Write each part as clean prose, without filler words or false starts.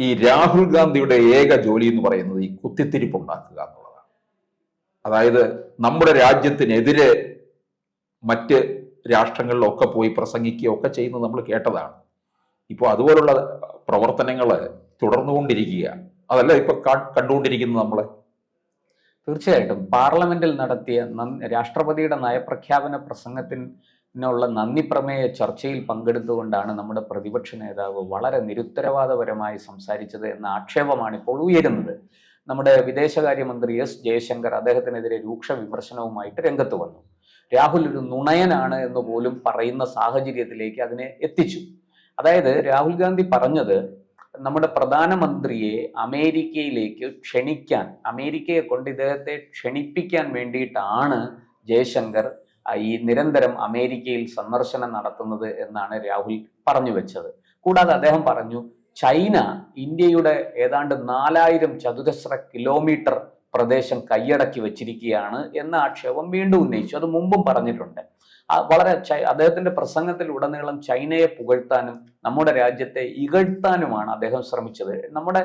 ഈ രാഹുൽ ഗാന്ധിയുടെ ഏക ജോലി എന്ന് പറയുന്നത് ഈ കുത്തിത്തിരിപ്പ് ഉണ്ടാക്കുക എന്നുള്ളതാണ്. അതായത് നമ്മുടെ രാജ്യത്തിനെതിരെ മറ്റ് രാഷ്ട്രങ്ങളിലൊക്കെ പോയി പ്രസംഗിക്കുകയൊക്കെ ചെയ്യുന്നത് നമ്മൾ കേട്ടതാണ്. ഇപ്പോൾ അതുപോലുള്ള പ്രവർത്തനങ്ങൾ തുടർന്നുകൊണ്ടിരിക്കുക, അതല്ല ഇപ്പൊ കണ്ടുകൊണ്ടിരിക്കുന്നത് നമ്മളെ. തീർച്ചയായിട്ടും പാർലമെന്റിൽ നടത്തിയ രാഷ്ട്രപതിയുടെ നയപ്രഖ്യാപന പ്രസംഗത്തിനുള്ള നന്ദി പ്രമേയ ചർച്ചയിൽ പങ്കെടുത്തുകൊണ്ടാണ് നമ്മുടെ പ്രതിപക്ഷ നേതാവ് വളരെ നിരുത്തരവാദപരമായി സംസാരിച്ചത് എന്ന ആക്ഷേപമാണ് ഇപ്പോൾ ഉയരുന്നത്. നമ്മുടെ വിദേശകാര്യമന്ത്രി എസ് ജയശങ്കർ അദ്ദേഹത്തിനെതിരെ രൂക്ഷ വിമർശനവുമായിട്ട് രംഗത്ത് വന്നു. രാഹുൽ ഒരു നുണയനാണ് എന്ന് പോലും പറയുന്ന സാഹചര്യത്തിലേക്ക് അതിനെ എത്തിച്ചു. അതായത് രാഹുൽ ഗാന്ധി പറഞ്ഞത് നമ്മുടെ പ്രധാനമന്ത്രിയെ അമേരിക്കയിലേക്ക് ക്ഷണിക്കാൻ, അമേരിക്കയെ കൊണ്ട് ഇദ്ദേഹത്തെ ക്ഷണിപ്പിക്കാൻ വേണ്ടിയിട്ടാണ് ജയശങ്കർ ഈ നിരന്തരം അമേരിക്കയിൽ സന്ദർശനം നടത്തുന്നത് എന്നാണ് രാഹുൽ പറഞ്ഞു വെച്ചത്. കൂടാതെ അദ്ദേഹം പറഞ്ഞു ചൈന ഇന്ത്യയുടെ ഏതാണ്ട് 4000 ചതുരശ്ര കിലോമീറ്റർ പ്രദേശം കൈയടക്കി വെച്ചിരിക്കുകയാണ് എന്ന ആക്ഷേപം വീണ്ടും ഉന്നയിച്ചു. അത് മുമ്പും പറഞ്ഞിട്ടുണ്ട്. വളരെ അദ്ദേഹത്തിന്റെ പ്രസംഗത്തിൽ ഉടനീളം ചൈനയെ പുകഴ്ത്താനും നമ്മുടെ രാജ്യത്തെ ഇകഴ്ത്താനുമാണ് അദ്ദേഹം ശ്രമിച്ചത്. നമ്മുടെ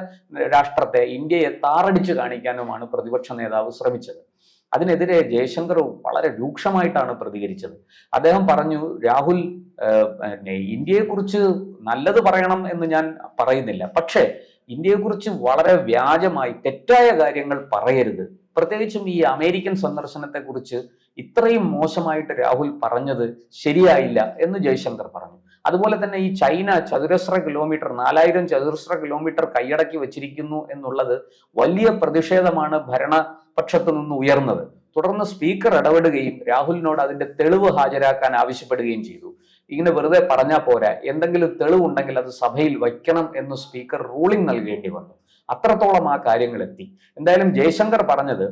രാഷ്ട്രത്തെ, ഇന്ത്യയെ താറടിച്ചു കാണിക്കാനുമാണ് പ്രതിപക്ഷ നേതാവ് ശ്രമിച്ചത്. അതിനെതിരെ ജയശങ്കർ വളരെ രൂക്ഷമായിട്ടാണ് പ്രതികരിച്ചത്. അദ്ദേഹം പറഞ്ഞു, രാഹുൽ ഇന്ത്യയെക്കുറിച്ച് നല്ലത് പറയണം എന്ന് ഞാൻ പറയുന്നില്ല, പക്ഷേ ഇന്ത്യയെക്കുറിച്ച് വളരെ വ്യാജമായി തെറ്റായ കാര്യങ്ങൾ പറയരുത്. പ്രത്യേകിച്ചും ഈ അമേരിക്കൻ സന്ദർശനത്തെക്കുറിച്ച് ഇത്രയും മോശമായിട്ട് രാഹുൽ പറഞ്ഞത് ശരിയായില്ല എന്ന് ജയശങ്കർ പറഞ്ഞു. അതുപോലെ തന്നെ ഈ ചൈന 4000 ചതുരശ്ര കിലോമീറ്റർ കൈയടക്കി വെച്ചിരിക്കുന്നു എന്നുള്ളത് വലിയ പ്രതിഷേധമാണ് ഭരണപക്ഷത്തു നിന്ന് ഉയർന്നത്. തുടർന്ന് സ്പീക്കർ ഇടപെടുകയും രാഹുലിനോട് അതിന്റെ തെളിവ് ഹാജരാക്കാൻ ആവശ്യപ്പെടുകയും ചെയ്തു. ഇങ്ങനെ വെറുതെ പറഞ്ഞാൽ പോരാ, എന്തെങ്കിലും തെളിവുണ്ടെങ്കിൽ അത് സഭയിൽ വയ്ക്കണം എന്ന് സ്പീക്കർ റൂളിംഗ് നൽകേണ്ടി വന്നു. അത്രത്തോളം ആ കാര്യങ്ങൾ എത്തി. എന്തായാലും ജയശങ്കർ പറഞ്ഞത്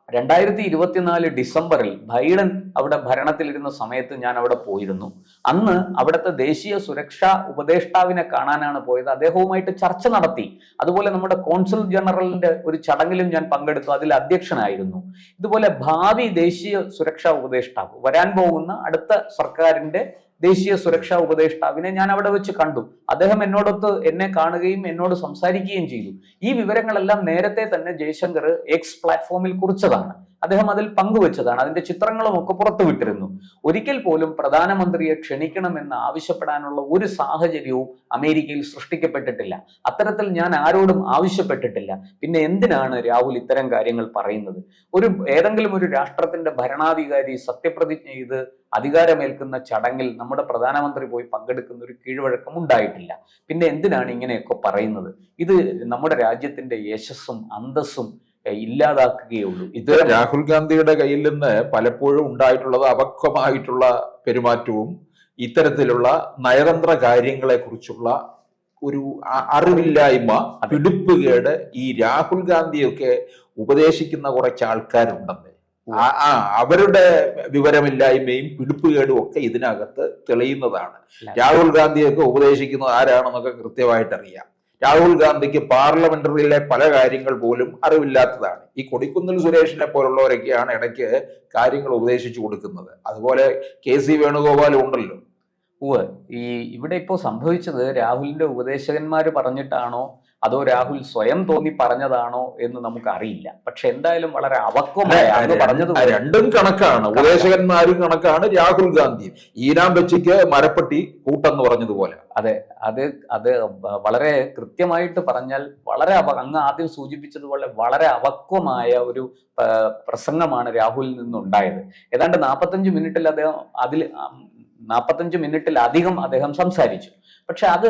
2024 ഡിസംബറിൽ ബൈഡൻ അവിടെ ഭരണത്തിലിരുന്ന സമയത്ത് ഞാൻ അവിടെ പോയിരുന്നു. അന്ന് അവിടുത്തെ ദേശീയ സുരക്ഷാ ഉപദേഷ്ടാവിനെ കാണാനാണ് പോയത്. അദ്ദേഹവുമായിട്ട് ചർച്ച നടത്തി. അതുപോലെ നമ്മുടെ കോൺസുൽ ജനറലിന്റെ ഒരു ചടങ്ങിലും ഞാൻ പങ്കെടുത്തു, അതിൽ അധ്യക്ഷനായിരുന്നു. ഇതുപോലെ ഭാവി ദേശീയ സുരക്ഷാ ഉപദേഷ്ടാവ്, വരാൻ പോകുന്ന അടുത്ത സർക്കാരിന്റെ ദേശീയ സുരക്ഷാ ഉപദേഷ്ടാവിനെ ഞാൻ അവിടെ വെച്ച് കണ്ടു. അദ്ദേഹം എന്നോടൊത്ത് എന്നെ കാണുകയും എന്നോട് സംസാരിക്കുകയും ചെയ്തു. ഈ വിവരങ്ങളെല്ലാം നേരത്തെ തന്നെ ജയശങ്കർ എക്സ് പ്ലാറ്റ്ഫോമിൽ കുറിച്ചതാണ്. അദ്ദേഹം അതിൽ പങ്കുവെച്ചതാണ്. അതിന്റെ ചിത്രങ്ങളും ഒക്കെ പുറത്തുവിട്ടിരുന്നു. ഒരിക്കൽ പോലും പ്രധാനമന്ത്രിയെ ക്ഷണിക്കണമെന്ന് ആവശ്യപ്പെടാനുള്ള ഒരു സാഹചര്യവും അമേരിക്കയിൽ സൃഷ്ടിക്കപ്പെട്ടിട്ടില്ല. അത്തരത്തിൽ ഞാൻ ആരോടും ആവശ്യപ്പെട്ടിട്ടില്ല. പിന്നെ എന്തിനാണ് രാഹുൽ ഇത്തരം കാര്യങ്ങൾ പറയുന്നത്? ഏതെങ്കിലും ഒരു രാഷ്ട്രത്തിന്റെ ഭരണാധികാരി സത്യപ്രതിജ്ഞ ചെയ്ത് അധികാരമേൽക്കുന്ന ചടങ്ങിൽ നമ്മുടെ പ്രധാനമന്ത്രി പോയി പങ്കെടുക്കുന്ന ഒരു കീഴ്വഴക്കം ഉണ്ടായിട്ടില്ല. പിന്നെ എന്തിനാണ് ഇങ്ങനെയൊക്കെ പറയുന്നത്? ഇത് നമ്മുടെ രാജ്യത്തിന്റെ യശസ്സും അന്തസ്സും ഇല്ലാതാക്കുകയുള്ളൂ. ഇത് രാഹുൽ ഗാന്ധിയുടെ കയ്യിൽ നിന്ന് പലപ്പോഴും ഉണ്ടായിട്ടുള്ളത് അപക്വമായിട്ടുള്ള പെരുമാറ്റവും ഇത്തരത്തിലുള്ള നയതന്ത്ര കാര്യങ്ങളെ കുറിച്ചുള്ള ഒരു അറിവില്ലായ്മ, പിടിപ്പുകേട്. ഈ രാഹുൽ ഗാന്ധിയൊക്കെ ഉപദേശിക്കുന്ന കുറച്ച് ആൾക്കാരുണ്ടെന്ന്, അവരുടെ വിവരമില്ലായ്മയും പിടിപ്പുകേടും ഒക്കെ ഇതിനകത്ത് തെളിയുന്നതാണ്. രാഹുൽ ഗാന്ധിയൊക്കെ ഉപദേശിക്കുന്നത് ആരാണെന്നൊക്കെ കൃത്യമായിട്ട് അറിയാം. രാഹുൽ ഗാന്ധിക്ക് പാർലമെന്ററിയിലെ പല കാര്യങ്ങൾ പോലും അറിവില്ലാത്തതാണ്. ഈ കൊടിക്കുന്നിൽ സുരേഷിനെ പോലുള്ളവരൊക്കെയാണ് ഇടയ്ക്ക് കാര്യങ്ങൾ ഉപദേശിച്ചു കൊടുക്കുന്നത്. അതുപോലെ KC വേണുഗോപാലും ഉണ്ടല്ലോ. ഇവിടെ ഇപ്പോൾ സംഭവിച്ചത് രാഹുലിന്റെ ഉപദേശകന്മാര് പറഞ്ഞിട്ടാണോ അതോ രാഹുൽ സ്വയം തോന്നി പറഞ്ഞതാണോ എന്ന് നമുക്ക് അറിയില്ല. പക്ഷെ എന്തായാലും വളരെ അപക്വമായി പറഞ്ഞത്. രണ്ടും കണക്കാണ്. ഉപദേശകന്മാരും കണക്കാണ്, രാഹുൽ ഗാന്ധിയും. ഈനാം ബച്ചിക്ക് മരപ്പട്ടി കൂട്ടെന്ന് പറഞ്ഞതുപോലെ. അതെ, അത് വളരെ കൃത്യമായിട്ട് പറഞ്ഞാൽ വളരെ അങ്ങ് ആദ്യം സൂചിപ്പിച്ചതുപോലെ വളരെ അപക്വമായ ഒരു പ്രസംഗമാണ് രാഹുലിൽ നിന്നുണ്ടായത്. ഏതാണ്ട് 45 മിനിറ്റിൽ അദ്ദേഹം 45 മിനിറ്റിലധികം അദ്ദേഹം സംസാരിച്ചു. പക്ഷെ അത്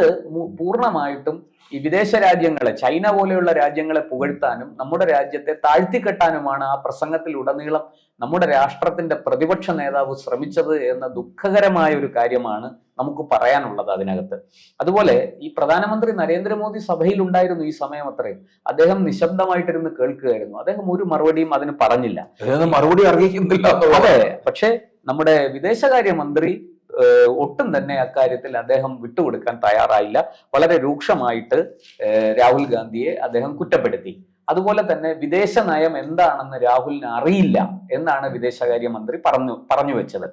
പൂർണ്ണമായിട്ടും ഈ വിദേശ രാജ്യങ്ങളെ, ചൈന പോലെയുള്ള രാജ്യങ്ങളെ പുകഴ്ത്താനും നമ്മുടെ രാജ്യത്തെ താഴ്ത്തിക്കെട്ടാനുമാണ് ആ പ്രസംഗത്തിൽ ഉടനീളം നമ്മുടെ രാഷ്ട്രത്തിന്റെ പ്രതിപക്ഷ നേതാവ് ശ്രമിച്ചത് എന്ന ദുഃഖകരമായ ഒരു കാര്യമാണ് നമുക്ക് പറയാനുള്ളത് അതിനകത്ത്. അതുപോലെ ഈ പ്രധാനമന്ത്രി നരേന്ദ്രമോദി സഭയിൽ ഉണ്ടായിരുന്നു ഈ സമയം അത്രയും. അദ്ദേഹം നിശബ്ദമായിട്ടിരുന്ന് കേൾക്കുകയായിരുന്നു. അദ്ദേഹം ഒരു മറുപടിയും അതിന് പറഞ്ഞില്ല, മറുപടി അർഹിക്കുന്നില്ല. അതെ, പക്ഷെ നമ്മുടെ വിദേശകാര്യമന്ത്രി ഒട്ടും തന്നെ അക്കാര്യത്തിൽ അദ്ദേഹം വിട്ടുകൊടുക്കാൻ തയ്യാറായില്ല. വളരെ രൂക്ഷമായിട്ട് രാഹുൽ ഗാന്ധിയെ അദ്ദേഹം കുറ്റപ്പെടുത്തി. അതുപോലെ തന്നെ വിദേശ നയം എന്താണെന്ന് രാഹുലിന് അറിയില്ല എന്നാണ് വിദേശകാര്യമന്ത്രി പറഞ്ഞു വെച്ചത്.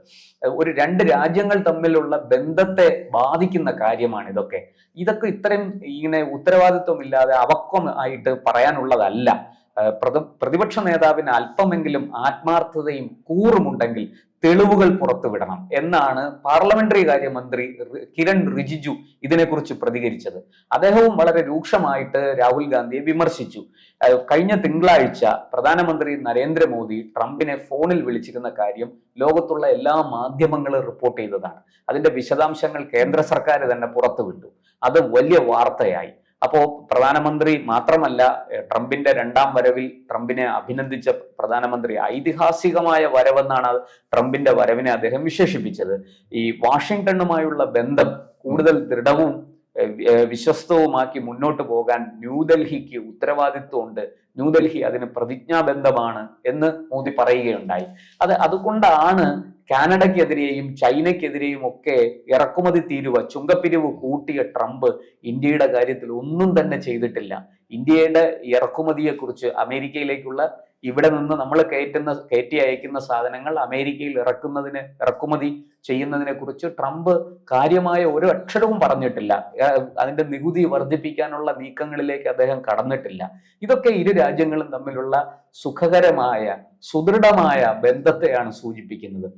ഒരു രണ്ട് രാജ്യങ്ങൾ തമ്മിലുള്ള ബന്ധത്തെ ബാധിക്കുന്ന കാര്യമാണ് ഇതൊക്കെ. ഇത്രയും ഇങ്ങനെ ഉത്തരവാദിത്വമില്ലാതെ അവക്വമായിട്ട് പറയാനുള്ളതല്ല. പ്രതിപക്ഷ നേതാവിന് അല്പമെങ്കിലും ആത്മാർത്ഥതയും കൂറുമുണ്ടെങ്കിൽ തെളിവുകൾ പുറത്തുവിടണം എന്നാണ് പാർലമെന്ററി കാര്യമന്ത്രി കിരൺ റിജിജു ഇതിനെക്കുറിച്ച് പ്രതികരിച്ചത്. അദ്ദേഹവും വളരെ രൂക്ഷമായിട്ട് രാഹുൽ ഗാന്ധിയെ വിമർശിച്ചു. കഴിഞ്ഞ തിങ്കളാഴ്ച പ്രധാനമന്ത്രി നരേന്ദ്രമോദി ട്രംപിനെ ഫോണിൽ വിളിച്ചിരുന്ന കാര്യം ലോകത്തുള്ള എല്ലാ മാധ്യമങ്ങളും റിപ്പോർട്ട് ചെയ്തതാണ്. അതിന്റെ വിശദാംശങ്ങൾ കേന്ദ്ര സർക്കാർ തന്നെ പുറത്തുവിട്ടു. അത് വലിയ വാർത്തയായി. അപ്പോ പ്രധാനമന്ത്രി മാത്രമല്ല, ട്രംപിന്റെ രണ്ടാം വരവിൽ ട്രംപിനെ അഭിനന്ദിച്ച പ്രധാനമന്ത്രി ഐതിഹാസികമായ വരവെന്നാണ് ട്രംപിന്റെ വരവിനെ അദ്ദേഹം വിശേഷിപ്പിച്ചത്. ഈ വാഷിംഗ്ടണുമായുള്ള ബന്ധം കൂടുതൽ ദൃഢവും വിശ്വസ്തവുമാക്കി മുന്നോട്ട് പോകാൻ ന്യൂഡൽഹിക്ക് ഉത്തരവാദിത്വമുണ്ട്, ന്യൂഡൽഹി അതിന് പ്രതിജ്ഞാബദ്ധമാണ് എന്ന് മോദി പറയുകയുണ്ടായി. അതുകൊണ്ടാണ് കാനഡയ്ക്കെതിരെയും ചൈനയ്ക്കെതിരെയും ഒക്കെ ഇറക്കുമതി തീരുവ, ചുങ്കപ്പിരിവ് കൂട്ടിയ ട്രംപ് ഇന്ത്യയുടെ കാര്യത്തിൽ ഒന്നും തന്നെ ചെയ്തിട്ടില്ല. ഇന്ത്യയുടെ ഇറക്കുമതിയെക്കുറിച്ച് അമേരിക്കയിലേക്കുള്ള ഇവിടെ നിന്ന് നമ്മൾ കയറ്റി അയക്കുന്ന സാധനങ്ങൾ അമേരിക്കയിൽ ഇറക്കുമതി ചെയ്യുന്നതിനെ കുറിച്ച് ട്രംപ് കാര്യമായ ഒരു അക്ഷരവും പറഞ്ഞിട്ടില്ല. അതിന്റെ നികുതി വർദ്ധിപ്പിക്കാനുള്ള നീക്കങ്ങളിലേക്ക് അദ്ദേഹം കടന്നിട്ടില്ല. ഇതൊക്കെ ഇരു രാജ്യങ്ങളും തമ്മിലുള്ള സുഖകരമായ സുദൃഢമായ ബന്ധത്തെയാണ് സൂചിപ്പിക്കുന്നത്.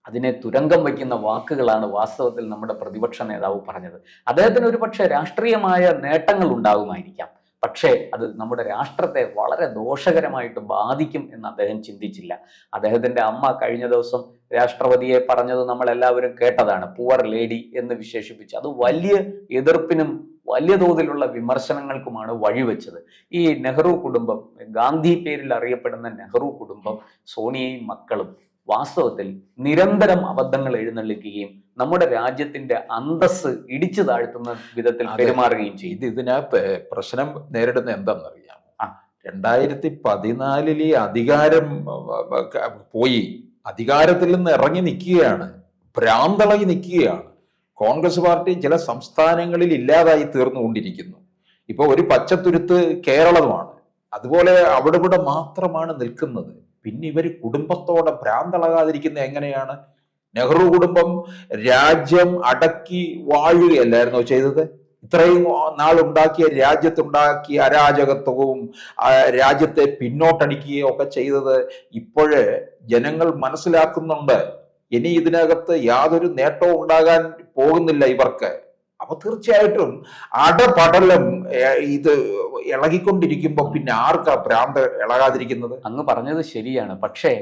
അതിനെ തുരങ്കം വയ്ക്കുന്ന വാക്കുകളാണ് വാസ്തവത്തിൽ നമ്മുടെ പ്രതിപക്ഷ നേതാവ് പറഞ്ഞത്. അദ്ദേഹത്തിന് ഒരു പക്ഷേ രാഷ്ട്രീയമായ നേട്ടങ്ങൾ ഉണ്ടാകുമായിരിക്കാം, പക്ഷേ അത് നമ്മുടെ രാഷ്ട്രത്തെ വളരെ ദോഷകരമായിട്ട് ബാധിക്കും എന്ന് അദ്ദേഹം ചിന്തിച്ചില്ല. അദ്ദേഹത്തിന്റെ അമ്മ കഴിഞ്ഞ ദിവസം രാഷ്ട്രപതിയെ പറഞ്ഞത് നമ്മൾ എല്ലാവരും കേട്ടതാണ്, പുവർ ലേഡി എന്ന് വിശേഷിപ്പിച്ച്. അത് വലിയ എതിർപ്പിനും വലിയ തോതിലുള്ള വിമർശനങ്ങൾക്കുമാണ് വഴിവെച്ചത്. ഈ നെഹ്റു കുടുംബം, ഗാന്ധി പേരിൽ അറിയപ്പെടുന്ന നെഹ്റു കുടുംബം, സോണിയയും മക്കളും വാസ്തവത്തിൽ നിരന്തരം അബദ്ധങ്ങൾ എഴുന്നള്ളിക്കുകയും നമ്മുടെ രാജ്യത്തിന്റെ അന്തസ്സ് ഇടിച്ചു താഴ്ത്തുന്ന വിധത്തിൽ പെരുമാറുകയും ചെയ്തു. ഇതിനകത്ത് പ്രശ്നം നേരിടുന്ന എന്താണെന്നറിയാം. 2014 അധികാരം പോയി, അധികാരത്തിൽ നിന്ന് ഇറങ്ങി നിൽക്കുകയാണ്, ഭ്രാന്തളകി നിൽക്കുകയാണ്. കോൺഗ്രസ് പാർട്ടി ചില സംസ്ഥാനങ്ങളിൽ ഇല്ലാതായി തീർന്നുകൊണ്ടിരിക്കുന്നു. ഇപ്പൊ ഒരു പച്ചത്തുരുത്ത് കേരളമാണ്, അതുപോലെ അവിടെ ഇവിടെ മാത്രമാണ് നിൽക്കുന്നത്. പിന്നെ ഇവർ കുടുംബത്തോടെ ഭ്രാന്തളകാതിരിക്കുന്ന എങ്ങനെയാണ്? നെഹ്റു കുടുംബം രാജ്യം അടക്കി വാഴുകയല്ലായിരുന്നോ ചെയ്തത്? ഇത്രയും നാളുണ്ടാക്കിയ രാജ്യത്തുണ്ടാക്കിയ അരാജകത്വവും രാജ്യത്തെ പിന്നോട്ടടിക്കുകയും ഒക്കെ ചെയ്തത് ഇപ്പോഴ് ജനങ്ങൾ മനസ്സിലാക്കുന്നുണ്ട്. ഇനി ഇതിനകത്ത് യാതൊരു നേട്ടവും ഉണ്ടാകാൻ പോകുന്നില്ല ഇവർക്ക്. അപ്പൊ തീർച്ചയായിട്ടും അടപടലം ഇത് ഇളകിക്കൊണ്ടിരിക്കുമ്പോ പിന്നെ ആർക്കാ ഭ്രാന്ത് ഇളകാതിരിക്കുന്നത്? അങ്ങ് പറഞ്ഞത് ശരിയാണ്, പക്ഷേ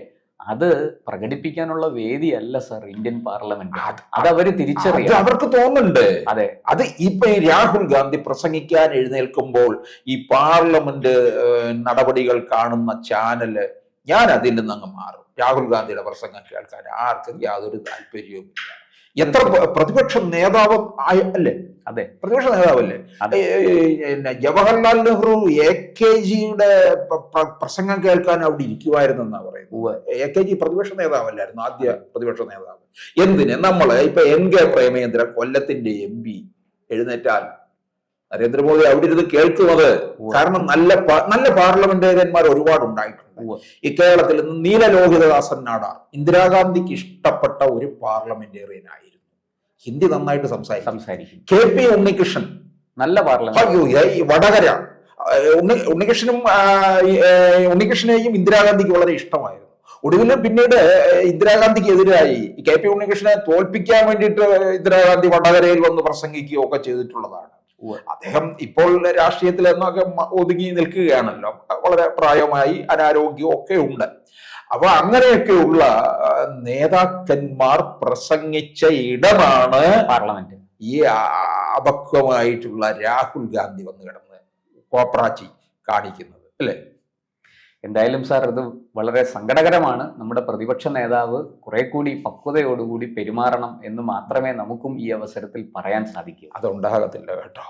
അത് പ്രകടിപ്പിക്കാനുള്ള വേദിയല്ല സർ ഇന്ത്യൻ പാർലമെന്റ്. അത് അവര് തിരിച്ചറിയാം, അവർക്ക് തോന്നുന്നുണ്ട്. അതെ, അത് ഇപ്പൊ ഈ രാഹുൽ ഗാന്ധി പ്രസംഗിക്കാൻ എഴുന്നേൽക്കുമ്പോൾ ഈ പാർലമെന്റ് നടപടികൾ കാണുന്ന ചാനല്, ഞാൻ അതിൽ നിന്ന് അങ്ങ് മാറും. രാഹുൽ ഗാന്ധിയുടെ പ്രസംഗം കേൾക്കാൻ ആർക്കും യാതൊരു താല്പര്യവുമില്ല. എത്ര പ്രതിപക്ഷ നേതാവ് അല്ലേ? അതെ, പ്രതിപക്ഷ നേതാവല്ലേ? ജവഹർലാൽ നെഹ്റു AKGയുടെ പ്രസംഗം കേൾക്കാൻ അവിടെ ഇരിക്കുമായിരുന്നെന്നാ പറയുന്നത്. AKG പ്രതിപക്ഷ നേതാവല്ലായിരുന്നു, ആദ്യ പ്രതിപക്ഷ നേതാവ്. എന്തിന് നമ്മള് ഇപ്പൊ NK പ്രേമേന്ദ്ര, കൊല്ലത്തിന്റെ MP എഴുന്നേറ്റാൽ നരേന്ദ്രമോദി അവിടെ ഇരുന്ന് കേൾക്കുന്നത്. കാരണം നല്ല പാർലമെന്റേറിയന്മാർ ഒരുപാട് ഉണ്ടായിട്ടുണ്ട്. ഈ കേരളത്തിൽ നിന്ന് നീലലോഹിതദാസൻ നാടാർ ഇന്ദിരാഗാന്ധിക്ക് ഇഷ്ടപ്പെട്ട ഒരു പാർലമെന്റേറിയൻ ആയിരുന്നു. ഹിന്ദി നന്നായിട്ട് സംസാരിക്കും. KP ഉണ്ണികൃഷ്ണൻ നല്ല പാർലമെന്റ്, വടകര ഉണ്ണികൃഷ്ണനെയും ഇന്ദിരാഗാന്ധിക്ക് വളരെ ഇഷ്ടമായിരുന്നു. ഒടുവിൽ പിന്നീട് ഇന്ദിരാഗാന്ധിക്ക് എതിരായി KP ഉണ്ണികൃഷ്ണനെ തോൽപ്പിക്കാൻ വേണ്ടിയിട്ട് ഇന്ദിരാഗാന്ധി വടകരയിൽ വന്ന് പ്രസംഗിക്കുകയോ ഒക്കെ ചെയ്തിട്ടുള്ളതാണ്. അദ്ദേഹം ഇപ്പോൾ രാഷ്ട്രീയത്തിൽ എന്നൊക്കെ ഒതുങ്ങി നിൽക്കുകയാണല്ലോ, വളരെ പ്രായമായി, അനാരോഗ്യവും ഒക്കെ ഉണ്ട്. അപ്പൊ അങ്ങനെയൊക്കെയുള്ള നേതാക്കന്മാർ പ്രസംഗിച്ച ഇടമാണ് പാർലമെന്റ്. ഈ അപക്വമായിട്ടുള്ള രാഹുൽ ഗാന്ധി വന്ന് കിടന്ന് കോപ്രാച്ചി കാണിക്കുന്നത് അല്ലേ? എന്തായാലും സാർ, ഇത് വളരെ സങ്കടകരമാണ്. നമ്മുടെ പ്രതിപക്ഷ നേതാവ് കുറെ കൂടി പക്വതയോടുകൂടി പെരുമാറണം എന്ന് മാത്രമേ നമുക്കും ഈ അവസരത്തിൽ പറയാൻ സാധിക്കൂ. അതുണ്ടാകത്തില്ല കേട്ടോ.